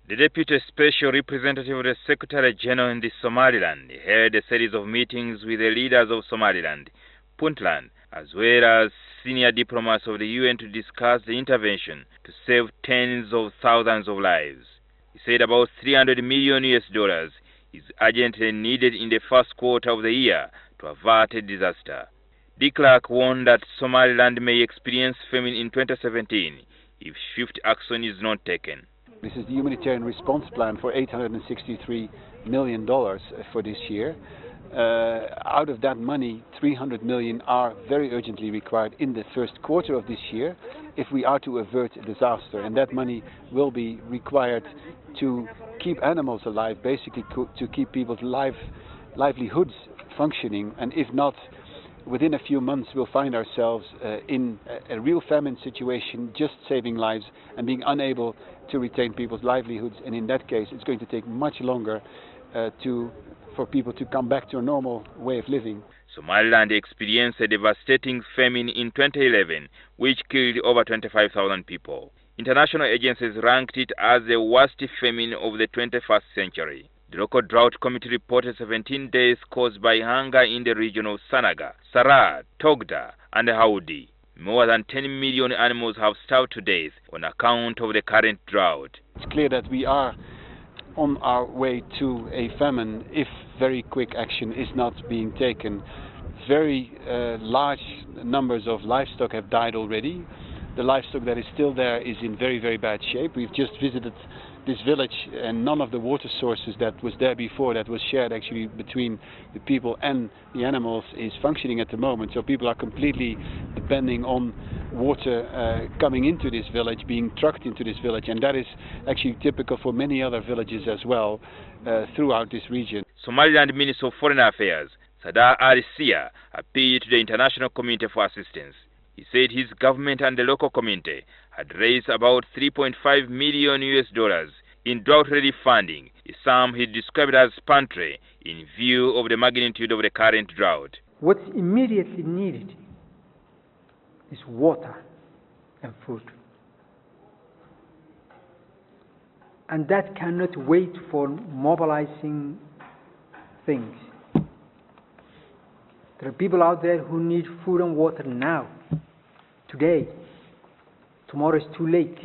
The Deputy Special Representative of the Secretary General in the Somaliland held a series of meetings with the leaders of Somaliland, Puntland, as well as senior diplomats of the UN to discuss the intervention to save tens of thousands of lives. He said about $300 million is urgently needed in the first quarter of the year to avert a disaster. Clercq warned that Somaliland may experience famine in 2017 if swift action is not taken. This is the Humanitarian Response Plan for $863 million for this year. Out of that money, $300 million are very urgently required in the first quarter of this year if we are to avert a disaster. And that money will be required to keep animals alive, basically to keep people's livelihoods functioning. And if not, within a few months we'll find ourselves in a real famine situation, just saving lives and being unable to retain people's livelihoods. And in that case, it's going to take much longer for people to come back to a normal way of living. Somaliland experienced a devastating famine in 2011, which killed over 25,000 people. International agencies ranked it as the worst famine of the 21st century. The local drought committee reported 17 deaths caused by hunger in the region of Sanaga, Sarat, Togda, and Haudi. More than 10 million animals have starved to death on account of the current drought. It's clear that we are on our way to a famine if very quick action is not being taken. Very large numbers of livestock have died already. The livestock that is still there is in very, very bad shape. We've just visited this village, and none of the water sources that was there before, that was shared actually between the people and the animals, is functioning at the moment. So people are completely depending on water coming into this village, being trucked into this village, and that is actually typical for many other villages as well throughout this region. Somaliland Minister of Foreign Affairs, Sadar Ali-Sia, appealed to the international community for assistance. He said his government and the local community had raised about $3.5 million in drought relief funding, a sum he described as pantry in view of the magnitude of the current drought. What's immediately needed is water and food. And that cannot wait for mobilizing things. There are people out there who need food and water now, today. Tomorrow is too late.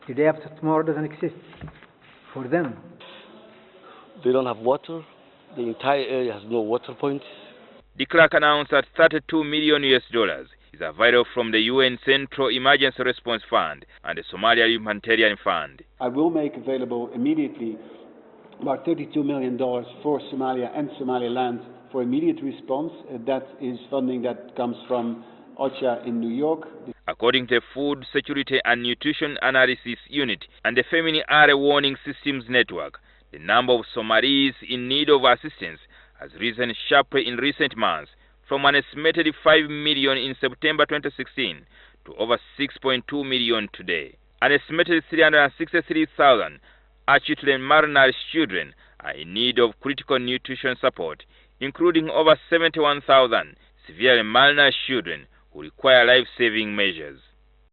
The day after tomorrow doesn't exist for them. They don't have water. The entire area has no water points. Clercq announced that $32 million is available from the UN Central Emergency Response Fund and the Somalia Humanitarian Fund. I will make available immediately about $32 million for Somalia and Somaliland for immediate response. That is funding that comes from OCHA in New York. According to the Food Security and Nutrition Analysis Unit and the Famine Early Warning Systems Network, the number of Somalis in need of assistance has risen sharply in recent months, from an estimated 5 million in September 2016 to over 6.2 million today. An estimated 363,000 acutely malnourished children are in need of critical nutrition support, including over 71,000 severely malnourished children who require life-saving measures.